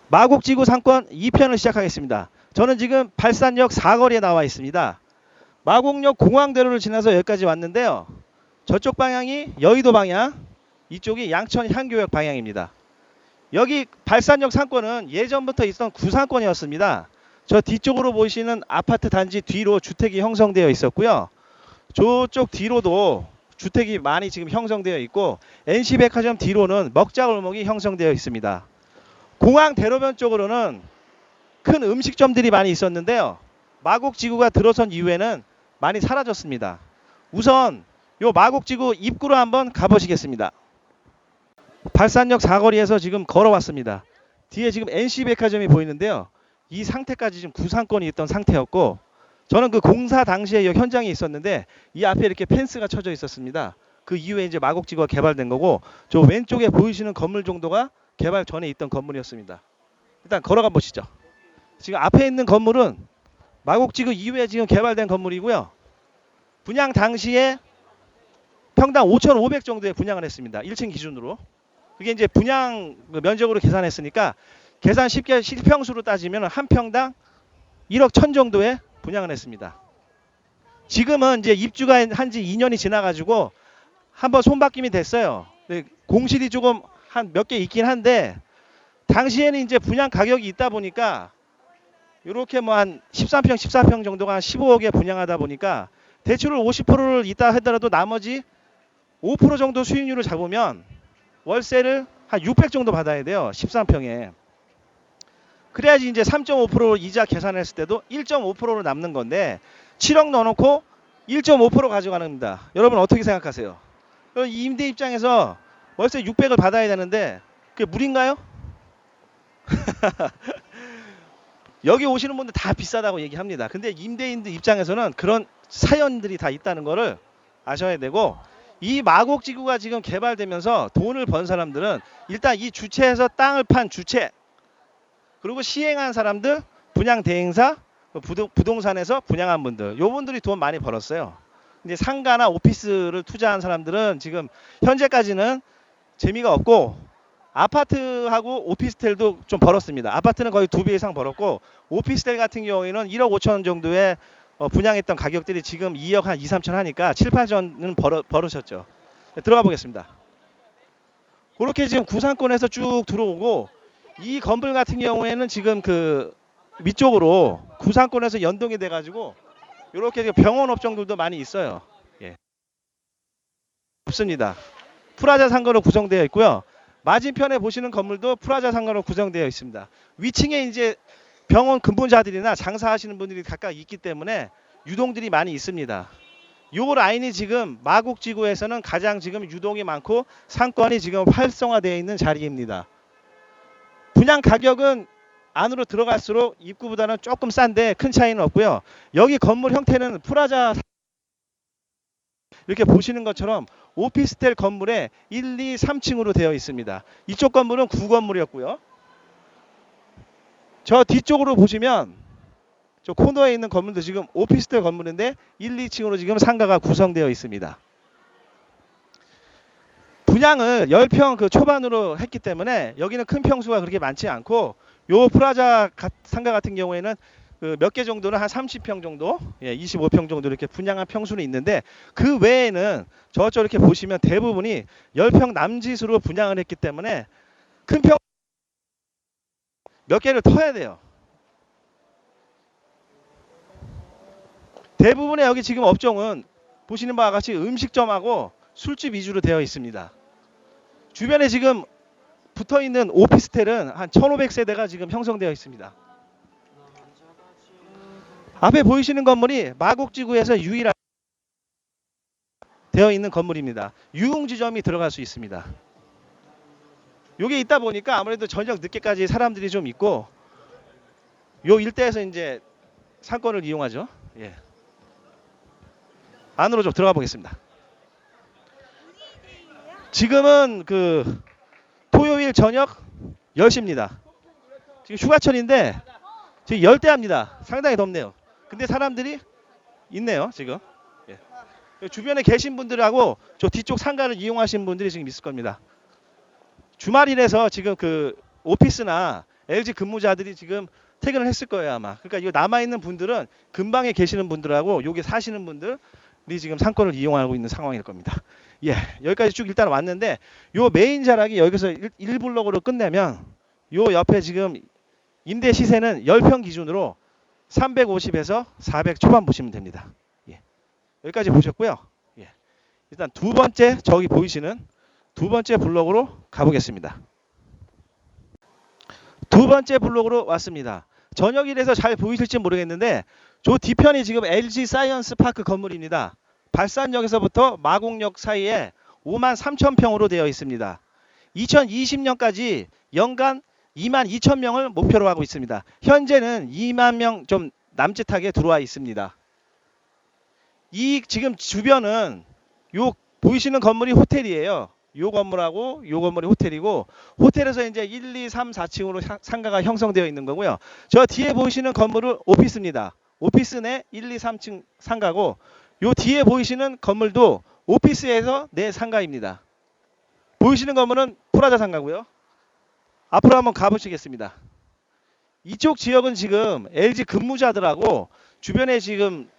마곡지구 상권 2편을 시작하겠습니다. 저는 지금 발산역 사거리에 나와 있습니다. 마곡역 공항대로를 지나서 여기까지 왔는데요. 저쪽 방향이 여의도 방향, 이쪽이 양천 향교역 방향입니다. 여기 발산역 상권은 예전부터 있던 구상권이었습니다. 저 뒤쪽으로 보이시는 아파트 단지 뒤로 주택이 형성되어 있었고요. 저쪽 뒤로도 주택이 많이 지금 형성되어 있고 NC백화점 뒤로는 먹자골목이 형성되어 있습니다. 공항 대로변 쪽으로는 큰 음식점들이 많이 있었는데요. 마곡지구가 들어선 이후에는 많이 사라졌습니다. 우선 요 마곡지구 입구로 한번 가보시겠습니다. 발산역 사거리에서 지금 걸어왔습니다. 뒤에 지금 NC백화점이 보이는데요. 이 상태까지 지금 구상권이 있던 상태였고, 저는 그 공사 당시에 여기 현장에 있었는데 이 앞에 이렇게 펜스가 쳐져 있었습니다. 그 이후에 이제 마곡지구가 개발된 거고, 저 왼쪽에 보이시는 건물 정도가 개발 전에 있던 건물이었습니다. 일단 걸어가 보시죠. 지금 앞에 있는 건물은 마곡지구 이후에 지금 개발된 건물이고요. 분양 당시에 평당 5,500 정도에 분양을 했습니다. 1층 기준으로. 그게 이제 분양 면적으로 계산했으니까 계산 쉽게 실평수로 따지면 한 평당 1억 1천 정도에 분양을 했습니다. 지금은 이제 입주가 한 지 2년이 지나가지고 한번 손바뀜이 됐어요. 공실이 조금 한 몇 개 있긴 한데 당시에는 이제 분양 가격이 있다 보니까 이렇게 뭐 한 13평, 14평 정도가 한 15억에 분양하다 보니까 대출을 50%를 있다 하더라도 나머지 5% 정도 수익률을 잡으면 월세를 한 600 정도 받아야 돼요. 13평에. 그래야지 이제 3.5% 이자 계산했을 때도 1.5%로 남는 건데 7억 넣어놓고 1.5% 가져가는 겁니다. 여러분 어떻게 생각하세요? 이 임대 입장에서 월세 600을 받아야 되는데 그게 무리인가요? 여기 오시는 분들 다 비싸다고 얘기합니다. 근데 임대인들 입장에서는 그런 사연들이 다 있다는 거를 아셔야 되고, 이 마곡지구가 지금 개발되면서 돈을 번 사람들은 일단 이 주체에서 땅을 판 주체, 그리고 시행한 사람들, 분양 대행사, 부동산에서 분양한 분들, 요 분들이 돈 많이 벌었어요. 근데 상가나 오피스를 투자한 사람들은 지금 현재까지는 재미가 없고, 아파트하고 오피스텔도 좀 벌었습니다. 아파트는 거의 2배 이상 벌었고, 오피스텔 같은 경우에는 1억 5천 정도에 분양했던 가격들이 지금 2억 한 2, 3천 하니까 7, 8천은 벌으셨죠. 들어가 보겠습니다. 그렇게 지금 구상권에서 쭉 들어오고, 이 건물 같은 경우에는 지금 그 밑쪽으로 구상권에서 연동이 돼가지고 이렇게 병원 업종들도 많이 있어요. 예. 없습니다. 프라자 상가로 구성되어 있고요. 맞은편에 보시는 건물도 프라자 상가로 구성되어 있습니다. 위층에 이제 병원 근무자들이나 장사하시는 분들이 각각 있기 때문에 유동들이 많이 있습니다. 요 라인이 지금 마곡지구에서는 가장 지금 유동이 많고 상권이 지금 활성화되어 있는 자리입니다. 분양 가격은 안으로 들어갈수록 입구보다는 조금 싼데 큰 차이는 없고요. 여기 건물 형태는 프라자, 이렇게 보시는 것처럼 오피스텔 건물에 1, 2, 3층으로 되어 있습니다. 이쪽 건물은 구건물이었고요. 저 뒤쪽으로 보시면 저 코너에 있는 건물도 지금 오피스텔 건물인데 1, 2층으로 지금 상가가 구성되어 있습니다. 분양을 10평 그 초반으로 했기 때문에 여기는 큰 평수가 그렇게 많지 않고, 요 프라자 상가 같은 경우에는 그 몇 개 정도는 한 30평 정도, 25평 정도 이렇게 분양한 평수는 있는데, 그 외에는 저쪽 이렇게 보시면 대부분이 10평 남짓으로 분양을 했기 때문에 큰 평 몇 개를 터야 돼요. 대부분의 여기 지금 업종은 보시는 바와 같이 음식점하고 술집 위주로 되어 있습니다. 주변에 지금 붙어 있는 오피스텔은 한 1,500세대가 지금 형성되어 있습니다. 앞에 보이시는 건물이 마곡지구에서 유일하게 되어 있는 건물입니다. 유흥지점이 들어갈 수 있습니다. 요게 있다 보니까 아무래도 저녁 늦게까지 사람들이 좀 있고, 요 일대에서 이제 상권을 이용하죠. 예. 안으로 좀 들어가 보겠습니다. 지금은 그 토요일 저녁 10시입니다. 지금 휴가철인데 지금 열대합니다. 상당히 덥네요. 근데 사람들이 있네요, 지금. 예. 주변에 계신 분들하고 저 뒤쪽 상가를 이용하시는 분들이 지금 있을 겁니다. 주말이라서 지금 그 오피스나 LG 근무자들이 지금 퇴근을 했을 거예요 아마. 그러니까 이거 남아 있는 분들은 근방에 계시는 분들하고 여기 사시는 분들이 지금 상권을 이용하고 있는 상황일 겁니다. 예, 여기까지 쭉 일단 왔는데 요 메인 자락이 여기서 1블록으로 끝내면 요 옆에 지금 임대 시세는 10평 기준으로 350에서 400 초반 보시면 됩니다. 예, 여기까지 보셨고요. 예, 일단 두 번째 저기 보이시는 두 번째 블록으로 가보겠습니다. 두 번째 블록으로 왔습니다. 저녁이라서 잘 보이실지 모르겠는데 저 뒤편이 지금 LG 사이언스 파크 건물입니다. 발산역에서부터 마곡역 사이에 5만 3천 평으로 되어 있습니다. 2020년까지 연간 2만 2천 명을 목표로 하고 있습니다. 현재는 2만 명 좀 남짓하게 들어와 있습니다. 이 지금 주변은 요 보이시는 건물이 호텔이에요. 요 건물하고 요 건물이 호텔이고 호텔에서 이제 1, 2, 3, 4층으로 상가가 형성되어 있는 거고요. 저 뒤에 보이시는 건물은 오피스입니다. 오피스 내 1, 2, 3층 상가고 요 뒤에 보이시는 건물도 오피스에서 내 상가입니다. 보이시는 건물은 프라자 상가고요. 앞으로 한번 가보시겠습니다. 이쪽 지역은 지금 LG 근무자들하고 주변에 지금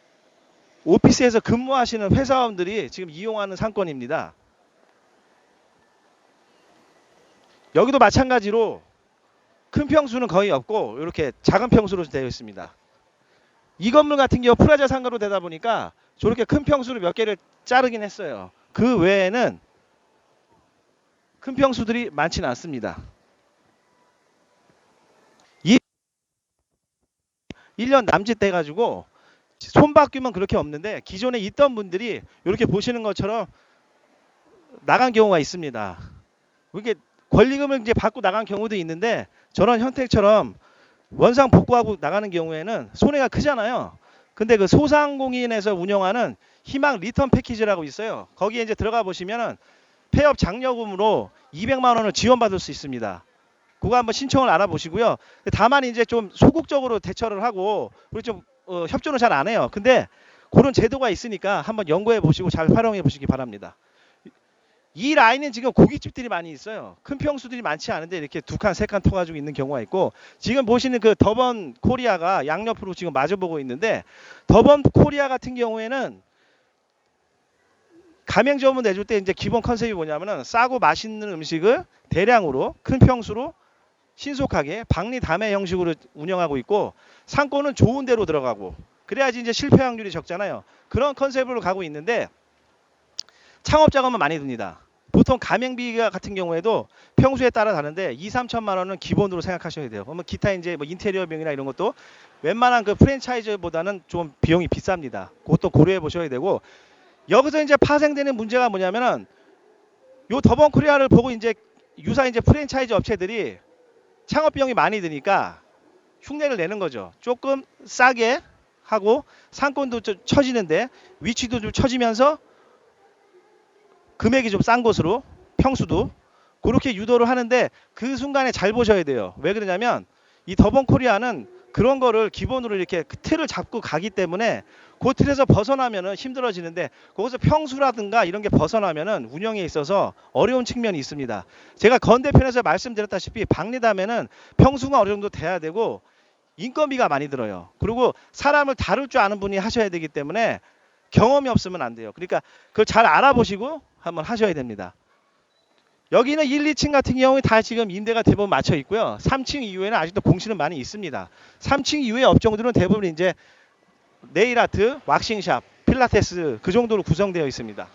오피스에서 근무하시는 회사원들이 지금 이용하는 상권입니다. 여기도 마찬가지로 큰 평수는 거의 없고 이렇게 작은 평수로 되어 있습니다. 이 건물 같은 경우 프라자 상가로 되다 보니까 저렇게 큰 평수를 몇 개를 자르긴 했어요. 그 외에는 큰 평수들이 많지는 않습니다. 1년 남짓 돼가지고 손바뀌면 그렇게 없는데 기존에 있던 분들이 이렇게 보시는 것처럼 나간 경우가 있습니다. 이게 권리금을 이제 받고 나간 경우도 있는데 저런 형태처럼 원상 복구하고 나가는 경우에는 손해가 크잖아요. 근데 그 소상공인에서 운영하는 희망 리턴 패키지라고 있어요. 거기에 이제 들어가 보시면은 폐업 장려금으로 200만 원을 지원받을 수 있습니다. 그거 한번 신청을 알아보시고요. 다만 이제 좀 소극적으로 대처를 하고 그리고 좀 협조는 잘 안 해요. 근데 그런 제도가 있으니까 한번 연구해 보시고 잘 활용해 보시기 바랍니다. 이 라인은 지금 고깃집들이 많이 있어요. 큰 평수들이 많지 않은데 이렇게 두 칸, 세 칸 터가지고 있는 경우가 있고 지금 보시는 그 더번 코리아가 양옆으로 지금 마주보고 있는데 더번 코리아 같은 경우에는 가맹점을 내줄 때 이제 기본 컨셉이 뭐냐면은 싸고 맛있는 음식을 대량으로 큰 평수로 신속하게 박리 다매 형식으로 운영하고 있고 상권은 좋은 데로 들어가고 그래야지 이제 실패 확률이 적잖아요. 그런 컨셉으로 가고 있는데 창업 자금은 많이 듭니다. 보통 가맹비 같은 경우에도 평수에 따라 다른데 2, 3천만 원은 기본으로 생각하셔야 돼요. 그러면 기타 이제 뭐 인테리어 비용이나 이런 것도 웬만한 그 프랜차이즈보다는 좀 비용이 비쌉니다. 그것도 고려해 보셔야 되고 여기서 이제 파생되는 문제가 뭐냐면은 요 더번 코리아를 보고 이제 유사 이제 프랜차이즈 업체들이 창업 비용이 많이 드니까 흉내를 내는 거죠. 조금 싸게 하고 상권도 좀 처지는데 위치도 좀 처지면서 금액이 좀 싼 곳으로 평수도 그렇게 유도를 하는데 그 순간에 잘 보셔야 돼요. 왜 그러냐면 이 더번 코리아는 그런 거를 기본으로 이렇게 그 틀을 잡고 가기 때문에 그 틀에서 벗어나면은 힘들어지는데 거기서 평수라든가 이런 게 벗어나면은 운영에 있어서 어려운 측면이 있습니다. 제가 건대편에서 말씀드렸다시피 박리담에는 평수가 어느 정도 돼야 되고 인건비가 많이 들어요. 그리고 사람을 다룰 줄 아는 분이 하셔야 되기 때문에 경험이 없으면 안 돼요. 그러니까 그걸 잘 알아보시고 한번 하셔야 됩니다. 여기는 1, 2층 같은 경우에 다 지금 임대가 대부분 맞춰 있고요. 3층 이후에는 아직도 공실은 많이 있습니다. 3층 이후의 업종들은 대부분 이제 네일 아트, 왁싱샵, 필라테스 그 정도로 구성되어 있습니다.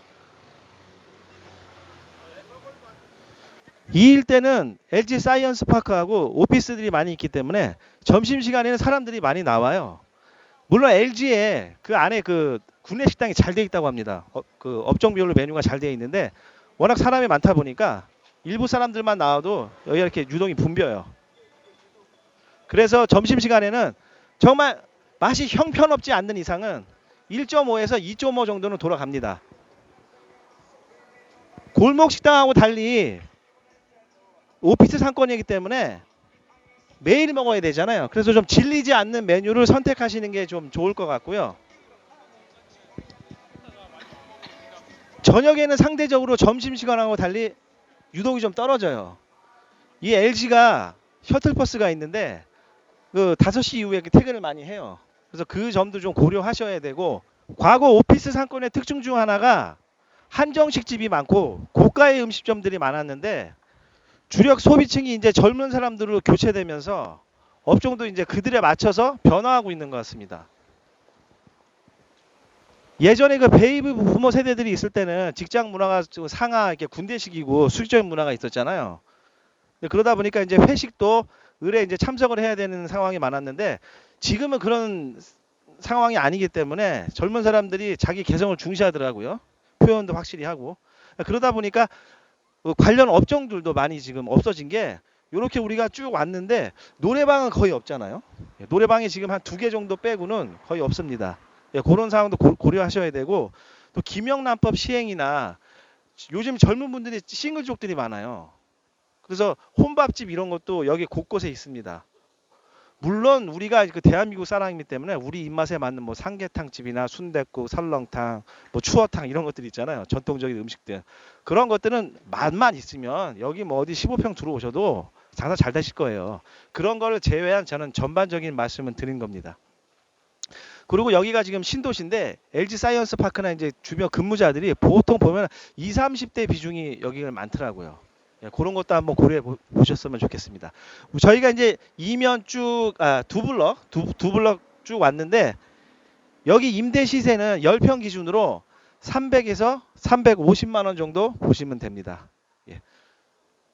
이 일대는 LG 사이언스 파크하고 오피스들이 많이 있기 때문에 점심시간에는 사람들이 많이 나와요. 물론 LG에 그 안에 그 구내 식당이 잘 돼 있다고 합니다. 그 업종별로 메뉴가 잘 되어 있는데 워낙 사람이 많다 보니까 일부 사람들만 나와도 여기가 이렇게 유동이 붐벼요. 그래서 점심시간에는 정말 맛이 형편없지 않는 이상은 1.5에서 2.5 정도는 돌아갑니다. 골목 식당하고 달리 오피스 상권이기 때문에 매일 먹어야 되잖아요. 그래서 좀 질리지 않는 메뉴를 선택하시는 게 좀 좋을 것 같고요. 저녁에는 상대적으로 점심시간하고 달리 유동이 좀 떨어져요. 이 LG가 셔틀버스가 있는데 그 5시 이후에 퇴근을 많이 해요. 그래서 그 점도 좀 고려하셔야 되고, 과거 오피스 상권의 특징 중 하나가 한정식 집이 많고 고가의 음식점들이 많았는데, 주력 소비층이 이제 젊은 사람들로 교체되면서 업종도 이제 그들에 맞춰서 변화하고 있는 것 같습니다. 예전에 그 베이비 부모 세대들이 있을 때는 직장 문화가 좀 상하 이렇게 군대식이고 수직적인 문화가 있었잖아요. 그러다 보니까 이제 회식도 을에 이제 참석을 해야 되는 상황이 많았는데, 지금은 그런 상황이 아니기 때문에 젊은 사람들이 자기 개성을 중시하더라고요. 표현도 확실히 하고. 그러다 보니까 관련 업종들도 많이 지금 없어진 게, 이렇게 우리가 쭉 왔는데 노래방은 거의 없잖아요. 노래방이 지금 한 2개 정도 빼고는 거의 없습니다. 그런 상황도 고려하셔야 되고, 또 김영란법 시행이나 요즘 젊은 분들이 싱글족들이 많아요. 그래서 혼밥집 이런 것도 여기 곳곳에 있습니다. 물론 우리가 그 대한민국 사람이기 때문에 우리 입맛에 맞는 뭐 삼계탕집이나 순댓국, 설렁탕, 뭐 추어탕 이런 것들 있잖아요. 전통적인 음식들. 그런 것들은 맛만 있으면 여기 뭐 어디 15평 들어오셔도 장사 잘 되실 거예요. 그런 거를 제외한 저는 전반적인 말씀을 드린 겁니다. 그리고 여기가 지금 신도시인데 LG 사이언스 파크나 이제 주변 근무자들이 보통 보면 20, 30대 비중이 여기가 많더라고요. 그런 것도 한번 고려해 보셨으면 좋겠습니다. 저희가 이제 이면 쭉, 두 블럭 쭉 왔는데, 여기 임대 시세는 10평 기준으로 300에서 350만 원 정도 보시면 됩니다. 예.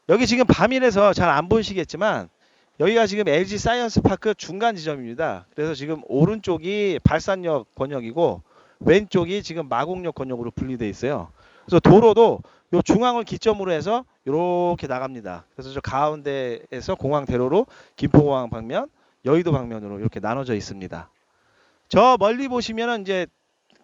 여기 지금 밤이라서 잘 안 보이시겠지만, 여기가 지금 LG 사이언스 파크 중간 지점입니다. 그래서 지금 오른쪽이 발산역 권역이고 왼쪽이 지금 마곡역 권역으로 분리되어 있어요. 그래서 도로도 요 중앙을 기점으로 해서 이렇게 나갑니다. 그래서 저 가운데에서 공항대로로 김포공항 방면, 여의도 방면으로 이렇게 나눠져 있습니다. 저 멀리 보시면은 이제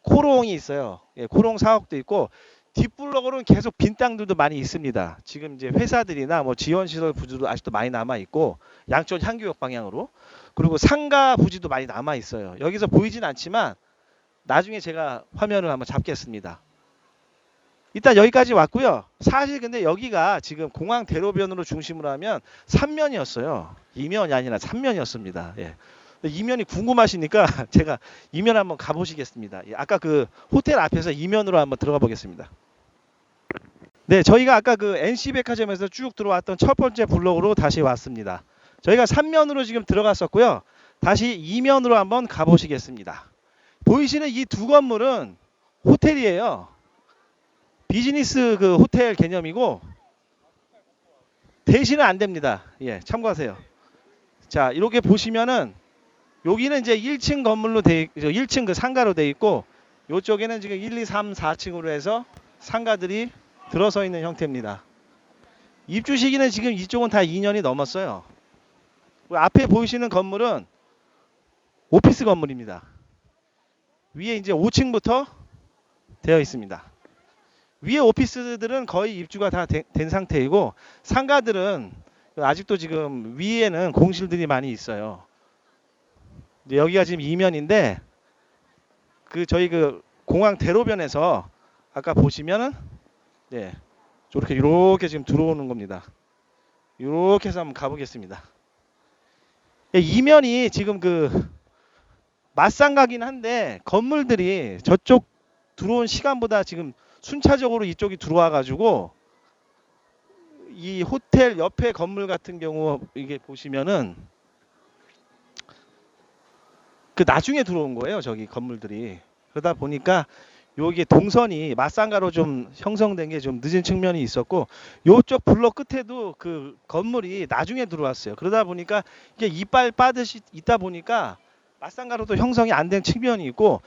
코롱이 있어요. 코롱 사옥도 있고, 뒷블럭으로는 계속 빈 땅들도 많이 있습니다. 지금 이제 회사들이나 뭐 지원시설 부지도 아직도 많이 남아 있고, 양쪽 향교역 방향으로. 그리고 상가 부지도 많이 남아 있어요. 여기서 보이진 않지만 나중에 제가 화면을 한번 잡겠습니다. 일단 여기까지 왔고요. 사실 근데 여기가 지금 공항 대로변으로 중심으로 하면 3면이었어요. 2면이 아니라 3면이었습니다. 예. 이면이 궁금하시니까 제가 이면 한번 가보시겠습니다. 아까 그 호텔 앞에서 이면으로 한번 들어가 보겠습니다. 네, 저희가 아까 그 NC백화점에서 쭉 들어왔던 첫 번째 블록으로 다시 왔습니다. 저희가 3면으로 지금 들어갔었고요. 다시 2면으로 한번 가보시겠습니다. 보이시는 이 두 건물은 호텔이에요. 비즈니스 그 호텔 개념이고, 대신은 안 됩니다. 예, 참고하세요. 자, 이렇게 보시면은 여기는 이제 1층 건물로 1층 그 상가로 돼 있고, 이쪽에는 지금 1, 2, 3, 4층으로 해서 상가들이 들어서 있는 형태입니다. 입주 시기는 지금 이쪽은 다 2년이 넘었어요. 앞에 보이시는 건물은 오피스 건물입니다. 위에 이제 5층부터 되어 있습니다. 위에 오피스들은 거의 입주가 다 된 상태이고, 상가들은 아직도 지금 위에는 공실들이 많이 있어요. 여기가 지금 이면인데, 그 저희 그 공항 대로변에서 아까 보시면은, 네, 이렇게 지금 들어오는 겁니다. 이렇게 해서 한번 가보겠습니다. 이면이 지금 그 맞상가긴 한데, 건물들이 저쪽 들어온 시간보다 지금 순차적으로 이쪽이 들어와 가지고, 이 호텔 옆에 건물 같은 경우 이게 보시면은 그 나중에 들어온 거예요. 저기 건물들이. 그러다 보니까 여기 동선이 맞상가로 좀 형성된 게 좀 늦은 측면이 있었고, 요쪽 블록 끝에도 그 건물이 나중에 들어왔어요. 그러다 보니까 이게 이빨 빠듯이 있다 보니까 맞상가로도 형성이 안 된 측면이 있고,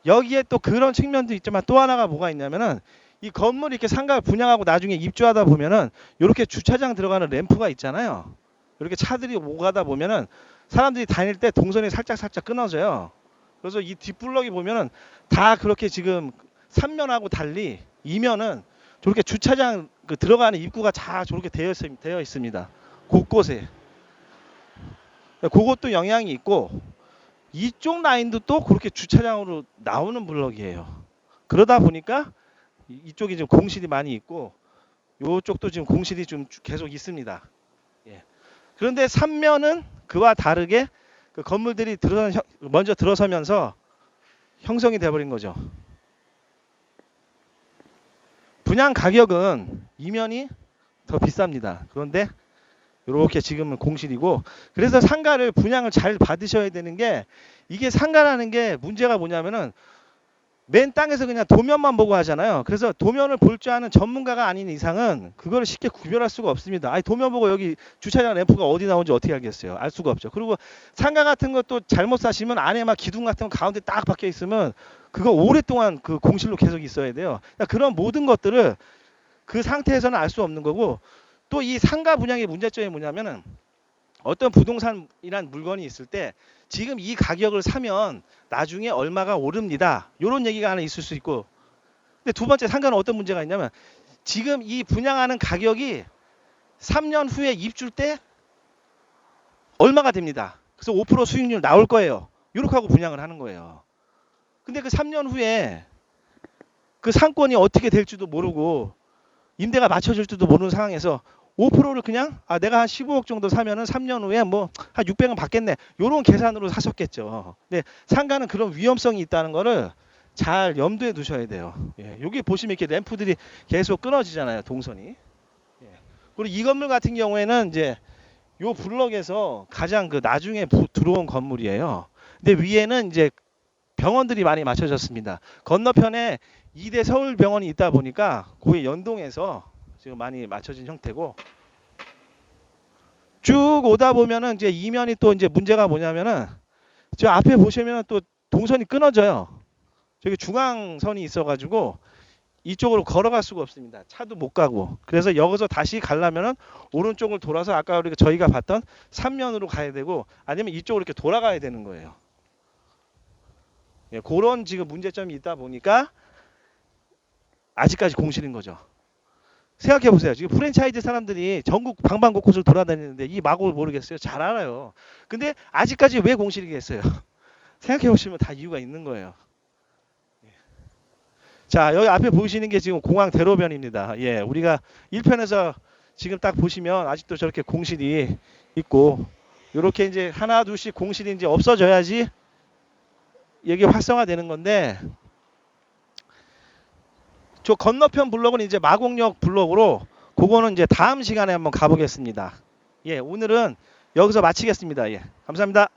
여기에 또 그런 측면도 있지만 또 하나가 뭐가 있냐면은, 이 건물이 이렇게 상가 분양하고 나중에 입주하다 보면은 이렇게 주차장 들어가는 램프가 있잖아요. 이렇게 차들이 오가다 보면은 사람들이 다닐 때 동선이 살짝 끊어져요. 그래서 이 뒷블럭이 보면은 다 그렇게 지금 3면하고 달리 2면은 저렇게 주차장 그 들어가는 입구가 다 저렇게 되어 있습니다. 곳곳에. 그것도 영향이 있고, 이쪽 라인도 또 그렇게 주차장으로 나오는 블럭이에요. 그러다 보니까 이쪽이 지금 공실이 많이 있고, 이쪽도 지금 공실이 좀 계속 있습니다. 예. 그런데 3면은 그와 다르게 그 건물들이 먼저 들어서면서 형성이 돼버린 거죠. 분양 가격은 이면이 더 비쌉니다. 그런데 이렇게 지금은 공실이고, 그래서 상가를 분양을 잘 받으셔야 되는 게, 이게 상가라는 게 문제가 뭐냐면은 맨 땅에서 그냥 도면만 보고 하잖아요. 그래서 도면을 볼 줄 아는 전문가가 아닌 이상은 그거를 쉽게 구별할 수가 없습니다. 아니, 도면 보고 여기 주차장 램프가 어디 나오는지 어떻게 알겠어요? 알 수가 없죠. 그리고 상가 같은 것도 잘못 사시면 안에 막 기둥 같은 거 가운데 딱 박혀 있으면 그거 오랫동안 그 공실로 계속 있어야 돼요. 그러니까 그런 모든 것들을 그 상태에서는 알 수 없는 거고, 또 이 상가 분양의 문제점이 뭐냐면은 어떤 부동산이란 물건이 있을 때 지금 이 가격을 사면 나중에 얼마가 오릅니다. 이런 얘기가 하나 있을 수 있고, 근데 두 번째 상가는 어떤 문제가 있냐면 지금 이 분양하는 가격이 3년 후에 입줄 때 얼마가 됩니다. 그래서 5% 수익률 나올 거예요. 이렇게 하고 분양을 하는 거예요. 근데 그 3년 후에 그 상권이 어떻게 될지도 모르고 임대가 맞춰질지도 모르는 상황에서 5%를 그냥 내가 한 15억 정도 사면은 3년 후에 뭐 한 600은 받겠네, 요런 계산으로 사셨겠죠. 근데 상가는 그런 위험성이 있다는 거를 잘 염두에 두셔야 돼요. 예, 여기 보시면 이렇게 램프들이 계속 끊어지잖아요, 동선이. 예. 그리고 이 건물 같은 경우에는 이제 요 블럭에서 가장 그 나중에 들어온 건물이에요. 근데 위에는 이제 병원들이 많이 맞춰졌습니다. 건너편에 2대 서울병원이 있다 보니까 거기 연동해서 지금 많이 맞춰진 형태고, 쭉 오다 보면은 이제 이면이 또 이제 문제가 뭐냐면은 저 앞에 보시면은 또 동선이 끊어져요. 저기 중앙선이 있어가지고 이쪽으로 걸어갈 수가 없습니다. 차도 못 가고. 그래서 여기서 다시 가려면은 오른쪽을 돌아서 아까 우리가 저희가 봤던 3면으로 가야 되고, 아니면 이쪽으로 이렇게 돌아가야 되는 거예요. 예, 그런 지금 문제점이 있다 보니까 아직까지 공실인 거죠. 생각해 보세요. 지금 프랜차이즈 사람들이 전국 방방곡곡을 돌아다니는데 이 마곡을 모르겠어요? 잘 알아요. 근데 아직까지 왜 공실이겠어요? 생각해 보시면 다 이유가 있는 거예요. 자, 여기 앞에 보이시는 게 지금 공항 대로변입니다. 예, 우리가 1편에서 지금 딱 보시면 아직도 저렇게 공실이 있고, 이렇게 이제 하나 둘씩 공실이 이제 없어져야지 이게 활성화되는 건데, 저 건너편 블록은 이제 마곡역 블록으로, 그거는 이제 다음 시간에 한번 가보겠습니다. 예, 오늘은 여기서 마치겠습니다. 예, 감사합니다.